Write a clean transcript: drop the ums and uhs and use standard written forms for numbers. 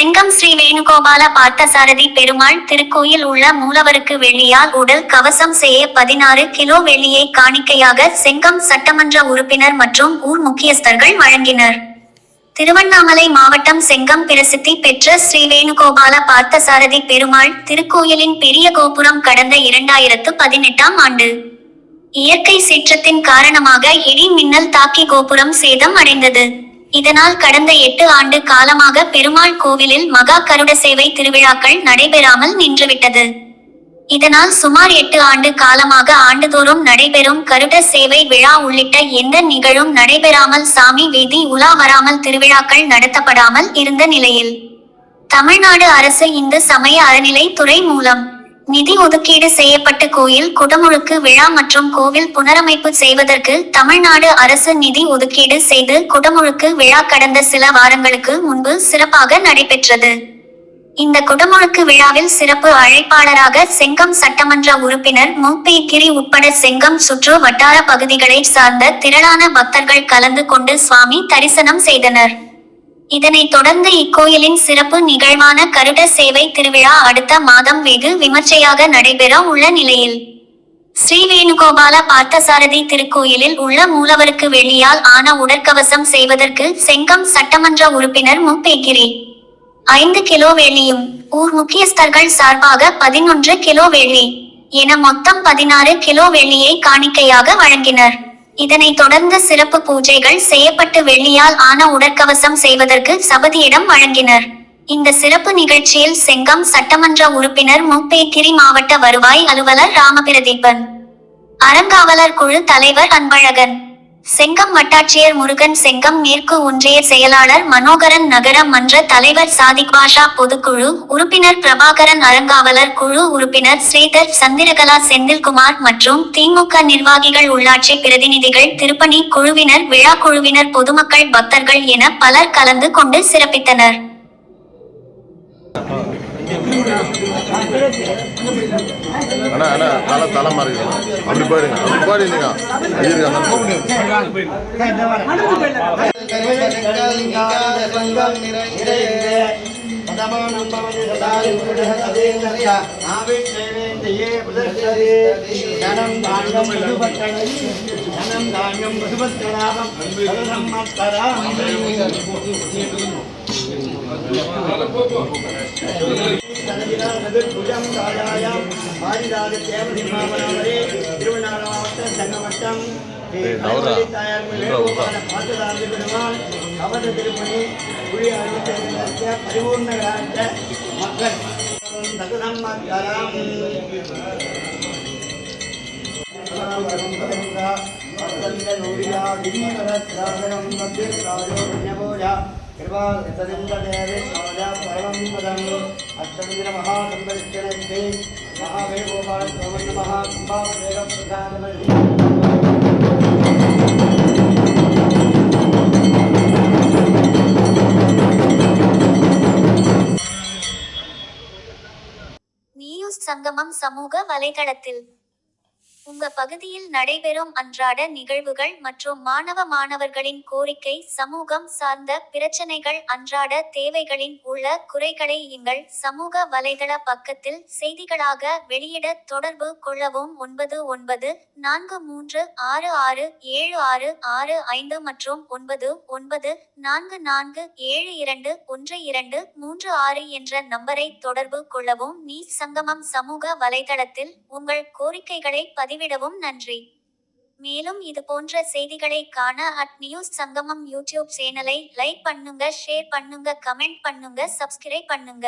செங்கம் ஸ்ரீ வேணுகோபால பார்த்தசாரதி பெருமாள் திருக்கோயில் உள்ள மூலவருக்கு வெள்ளியால் உடல் கவசம் செய்ய 16 கிலோ வெள்ளியை காணிக்கையாக செங்கம் சட்டமன்ற உறுப்பினர் மற்றும் ஊர் முக்கியஸ்தர்கள் வழங்கினர். திருவண்ணாமலை மாவட்டம் செங்கம் பிரசித்தி பெற்ற ஸ்ரீ வேணுகோபால பார்த்தசாரதி பெருமாள் திருக்கோயிலின் பெரிய கோபுரம் கடந்த 2018ஆம் ஆண்டு இயற்கை சீற்றத்தின் காரணமாக இடி மின்னல் தாக்கி கோபுரம் சேதம் அடைந்தது. இதனால் கடந்த 8 ஆண்டு காலமாக பெருமாள் கோவிலில் மகா கருட சேவை திருவிழாக்கள் நடைபெறாமல் நின்றுவிட்டது. இதனால் சுமார் 8 ஆண்டு காலமாக ஆண்டுதோறும் நடைபெறும் கருட சேவை விழா உள்ளிட்ட எந்த நிகழும் நடைபெறாமல் சாமி வீதி உலா வராமல் திருவிழாக்கள் நடத்தப்படாமல் இருந்த நிலையில் தமிழ்நாடு அரசு இந்து சமய அறநிலைத் துறை மூலம் நிதி ஒதுக்கீடு செய்யப்பட்டு கோயில் குடமுழுக்கு விழா மற்றும் கோவில் புனரமைப்பு செய்வதற்கு தமிழ்நாடு அரசு நிதி ஒதுக்கீடு செய்து குடமுழுக்கு விழா கடந்த சில வாரங்களுக்கு முன்பு சிறப்பாக நடைபெற்றது. இந்த குடமுழுக்கு விழாவில் சிறப்பு அழைப்பாளராக செங்கம் சட்டமன்ற உறுப்பினர் மு.பி. கிரி உட்பட செங்கம் சுற்று வட்டார பகுதிகளை சார்ந்த திரளான பக்தர்கள் கலந்து கொண்டு சுவாமி தரிசனம் செய்தனர். இதனைத் தொடர்ந்து இக்கோயிலின் சிறப்பு நிகழ்வான கருட சேவை திருவிழா அடுத்த மாதம் வெகு விமர்சையாக நடைபெற உள்ள நிலையில் ஸ்ரீ வேணுகோபால பார்த்தசாரதி திருக்கோயிலில் உள்ள மூலவருக்கு வெள்ளியால் ஆன உடற்கவசம் செய்வதற்கு செங்கம் சட்டமன்ற உறுப்பினர் மு.பி. கிரி 5 கிலோ வெள்ளியும் ஊர் முக்கியஸ்தர்கள் சார்பாக 11 கிலோ வெள்ளி என மொத்தம் 16 கிலோ வெள்ளியை காணிக்கையாக வழங்கினர். இதனைத் தொடர்ந்து சிறப்பு பூஜைகள் செய்யப்பட்டு வெள்ளியால் ஆன உடற்கவசம் செய்வதற்கு சபதியிடம் வழங்கினர். இந்த சிறப்பு நிகழ்ச்சியில் செங்கம் சட்டமன்ற உறுப்பினர் மு.பி. கிரி, மாவட்ட வருவாய் அலுவலர் ராமபிரதீபன், அறங்காவலர் குழு தலைவர் அன்பழகன், செங்கம் வட்டாட்சியர் முருகன், செங்கம் மேற்கு ஒன்றிய செயலாளர் மனோகரன், நகர மன்ற தலைவர் சாதிக் பாஷா, பொதுக்குழு உறுப்பினர் பிரபாகரன், அறங்காவலர் குழு உறுப்பினர் ஸ்ரீதர், சந்திரகலா, செந்தில்குமார் மற்றும் திமுக நிர்வாகிகள், உள்ளாட்சி பிரதிநிதிகள், திருப்பணி குழுவினர், விழா குழுவினர், பொதுமக்கள், பக்தர்கள் என பலர் கலந்து கொண்டு சிறப்பித்தனர். அண்ணா அண்ணா தலை தலை மாறிங்க, அப்படி போயிடுங்க, அப்படி போயிடுங்க. திருவண்ணாமலை மாவட்டம் சங்கமட்டம் கவச திருப்பணி புலி அறிவித்த பரிபூர்ண மக்கள் நியூஸ் சங்கமம் சமூக வலைதளத்தில் உங்க பகுதியில் நடைபெறும் அன்றாட நிகழ்வுகள் மற்றும் மாணவர்களின் கோரிக்கை, சமூகம் சார்ந்த பிரச்சனைகள், அன்றாட தேவைகளின் உள்ள குறைகளை எங்கள் சமூக வலைதள பக்கத்தில் செய்திகளாக வெளியிட தொடர்பு கொள்ளவும். 9943667665 மற்றும் 9944721236 என்ற நம்பரை தொடர்பு கொள்ளவும். நியூஸ் சங்கமம் சமூக வலைதளத்தில் உங்கள் கோரிக்கைகளை பதிவிடவும். நன்றி. மேலும் இது போன்ற செய்திகளை காண @நியூஸ் சங்கமம் யூடியூப் சேனலை லைக் பண்ணுங்க, ஷேர் பண்ணுங்க, கமெண்ட் பண்ணுங்க, சப்ஸ்கிரைப் பண்ணுங்க.